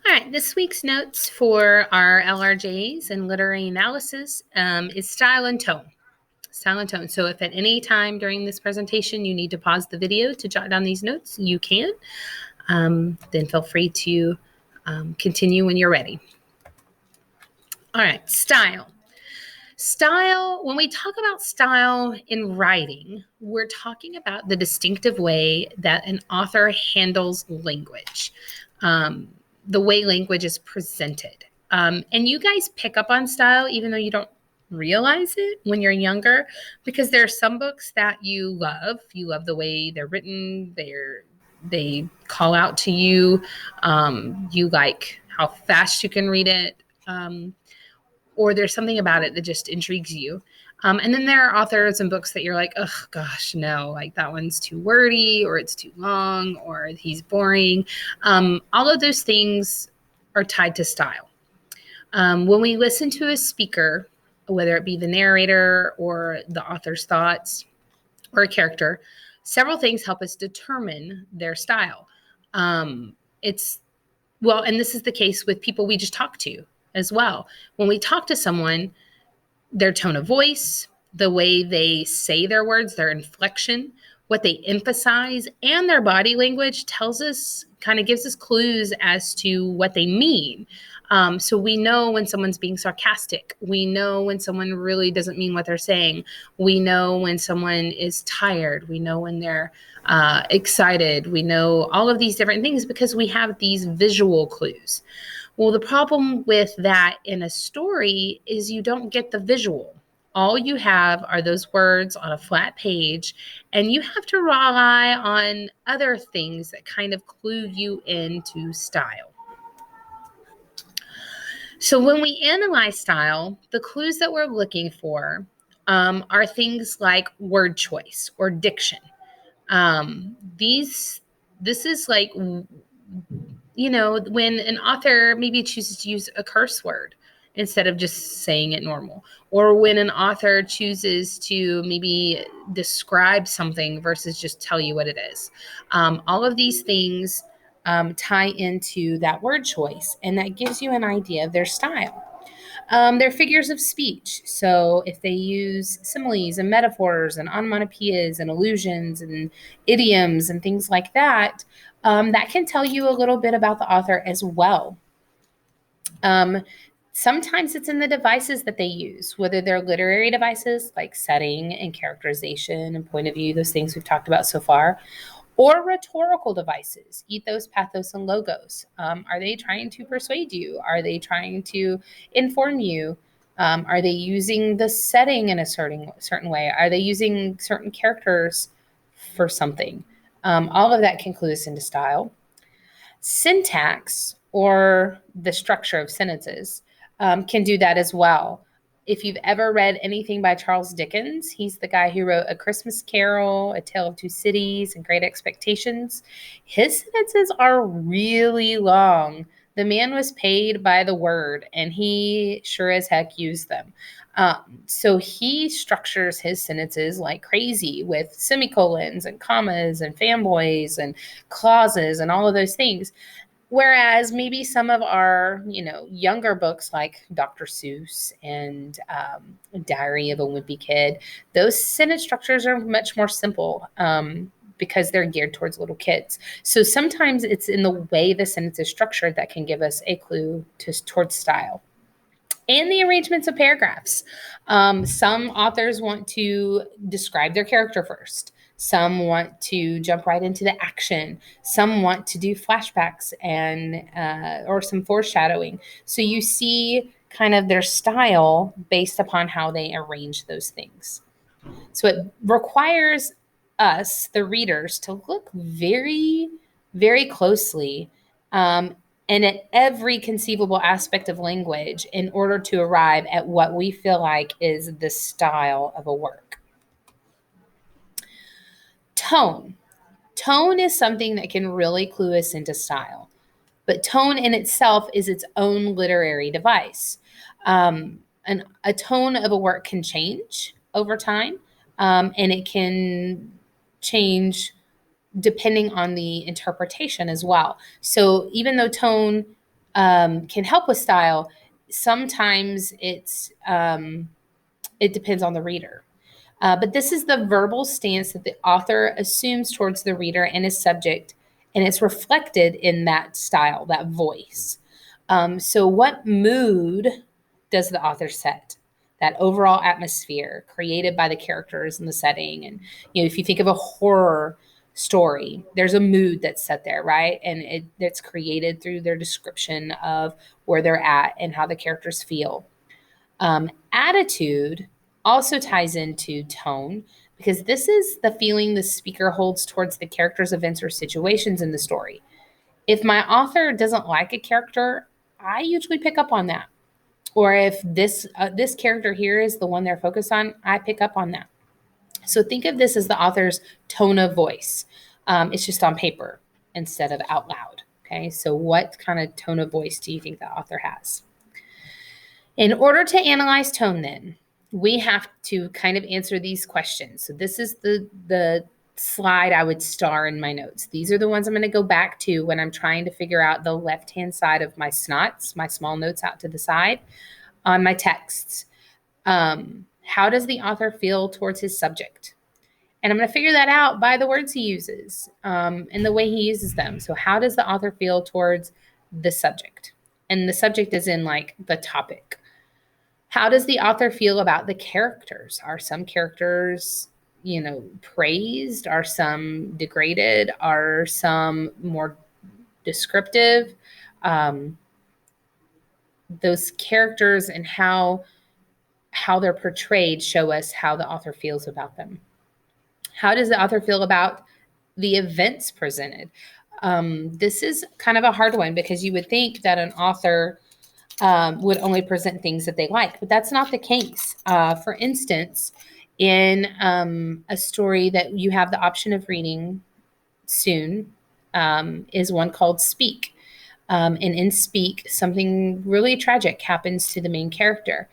All right, this week's notes for our LRJs and literary analysis is style and tone. Style and tone. So if at any time during this presentation you need to pause the video to jot down these notes, you can. Then feel free to continue when you're ready. All right, style. Style, when we talk about style in writing, we're talking about the distinctive way that an author handles language, the way language is presented. And you guys pick up on style even though you don't realize it when you're younger, because there are some books that you love. You love the way they're written, they call out to you. You like how fast you can read it. Or there's something about it that just intrigues you. And then there are authors and books that you're like, oh gosh, no, like that one's too wordy, or it's too long, or he's boring. All of those things are tied to style. When we listen to a speaker, whether it be the narrator or the author's thoughts or a character, several things help us determine their style. And this is the case with people we just talked to as well. When we talk to someone, their tone of voice, the way they say their words, their inflection, what they emphasize, and their body language gives us clues as to what they mean. So we know when someone's being sarcastic. We know when someone really doesn't mean what they're saying. We know when someone is tired. We know when they're excited. We know all of these different things because we have these visual clues. Well, the problem with that in a story is you don't get the visual. All you have are those words on a flat page, and you have to rely on other things that kind of clue you into style. So when we analyze style, the clues that we're looking for are things like word choice or diction. This is like, when an author maybe chooses to use a curse word instead of just saying it normal, or when an author chooses to maybe describe something versus just tell you what it is. All of these things tie into that word choice, and that gives you an idea of their style. They're figures of speech. So if they use similes and metaphors and onomatopoeias and allusions and idioms and things like that, that can tell you a little bit about the author as well. Sometimes it's in the devices that they use, whether they're literary devices like setting and characterization and point of view, those things we've talked about so far, or rhetorical devices, ethos, pathos, and logos. Are they trying to persuade you? Are they trying to inform you? Are they using the setting in a certain way? Are they using certain characters for something? All of that can clue us into style. Syntax, or the structure of sentences, can do that as well. If you've ever read anything by Charles Dickens, he's the guy who wrote A Christmas Carol, A Tale of Two Cities, and Great Expectations. His sentences are really long. The man was paid by the word, and he sure as heck used them. So he structures his sentences like crazy with semicolons and commas and fanboys and clauses and all of those things. Whereas maybe some of our, younger books like Dr. Seuss and Diary of a Wimpy Kid, those sentence structures are much more simple because they're geared towards little kids. So sometimes it's in the way the sentence is structured that can give us a clue towards style. And the arrangements of paragraphs. Some authors want to describe their character first. Some want to jump right into the action. Some want to do flashbacks and or some foreshadowing. So you see kind of their style based upon how they arrange those things. So it requires us, the readers, to look very, very closely and at every conceivable aspect of language in order to arrive at what we feel like is the style of a work. Tone. Tone is something that can really clue us into style, but tone in itself is its own literary device. A tone of a work can change over time, and it can change depending on the interpretation as well. So even though tone can help with style. Sometimes it depends on the reader. But this is the verbal stance that the author assumes towards the reader and his subject, and it's reflected in that style, that voice. So, what mood does the author set? That overall atmosphere created by the characters and the setting. And, if you think of a horror story, there's a mood that's set there, right? And it's created through their description of where they're at and how the characters feel. Attitude also ties into tone because this is the feeling the speaker holds towards the characters, events, or situations in the story. If my author doesn't like a character, I usually pick up on that. Or if this character here is the one they're focused on, I pick up on that. So think of this as the author's tone of voice. It's just on paper instead of out loud. Okay, so what kind of tone of voice do you think the author has? In order to analyze tone, then, we have to kind of answer these questions. So this is the slide I would star in my notes. These are the ones I'm going to go back to when I'm trying to figure out the left-hand side of my snots, my small notes out to the side on my texts. How does the author feel towards his subject? And I'm going to figure that out by the words he uses and the way he uses them. So how does the author feel towards the subject? And the subject is in like the topic. How does the author feel about the characters? Are some characters, praised? Are some degraded? Are some more descriptive? Those characters and how they're portrayed show us how the author feels about them. How does the author feel about the events presented? This is kind of a hard one because you would think that an author would only present things that they like, but that's not the case. For instance, in a story that you have the option of reading soon is one called Speak. And in Speak, something really tragic happens to the main character.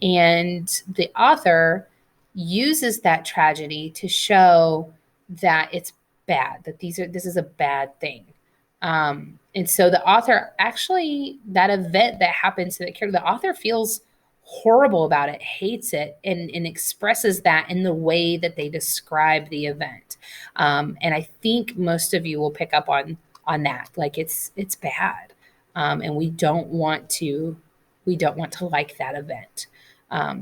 And the author uses that tragedy to show that it's bad, that this is a bad thing. And so the author actually, that event that happens to the character, the author feels horrible about it, hates it, and expresses that in the way that they describe the event. And I think most of you will pick up on that. Like it's bad. And we don't want to like that event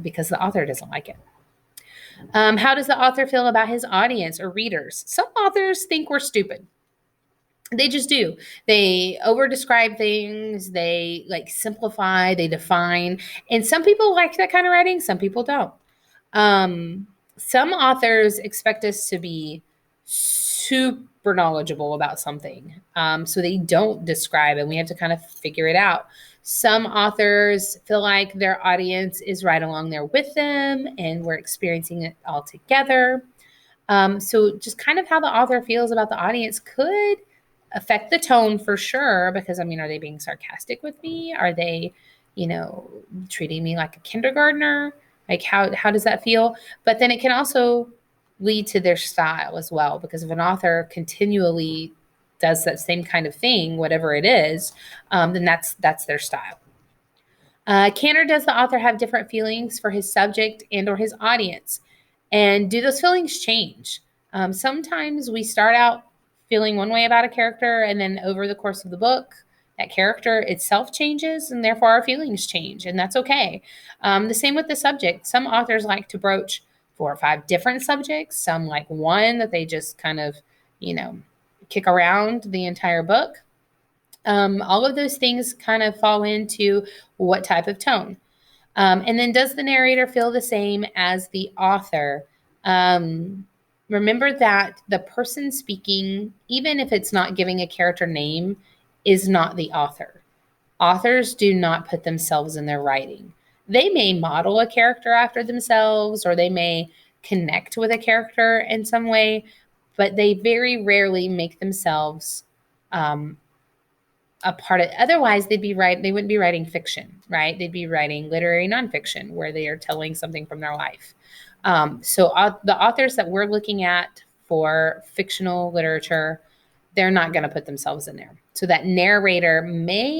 because the author doesn't like it. How does the author feel about his audience or readers? Some authors think we're stupid. They just do. They over describe things. They like simplify, they define. And some people like that kind of writing. Some people don't. Some authors expect us to be super knowledgeable about something. So they don't describe and we have to kind of figure it out. Some authors feel like their audience is right along there with them and we're experiencing it all together. So just kind of how the author feels about the audience could affect the tone for sure, because are they being sarcastic with me? Are they, treating me like a kindergartner? Like how does that feel? But then it can also lead to their style as well, because if an author continually does that same kind of thing, whatever it is, then that's their style. Can or does the author have different feelings for his subject and or his audience? And do those feelings change? Sometimes we start out feeling one way about a character, and then over the course of the book, that character itself changes, and therefore our feelings change, and that's okay. The same with the subject. Some authors like to broach 4 or 5 different subjects. Some like one that they just kind of, kick around the entire book. All of those things kind of fall into what type of tone. And then does the narrator feel the same as the author? Remember that the person speaking, even if it's not giving a character name, is not the author. Authors do not put themselves in their writing. They may model a character after themselves, or they may connect with a character in some way, but they very rarely make themselves a part of. Otherwise, they wouldn't be writing fiction, right? They'd be writing literary nonfiction where they are telling something from their life. So the authors that we're looking at for fictional literature, they're not going to put themselves in there. So that narrator may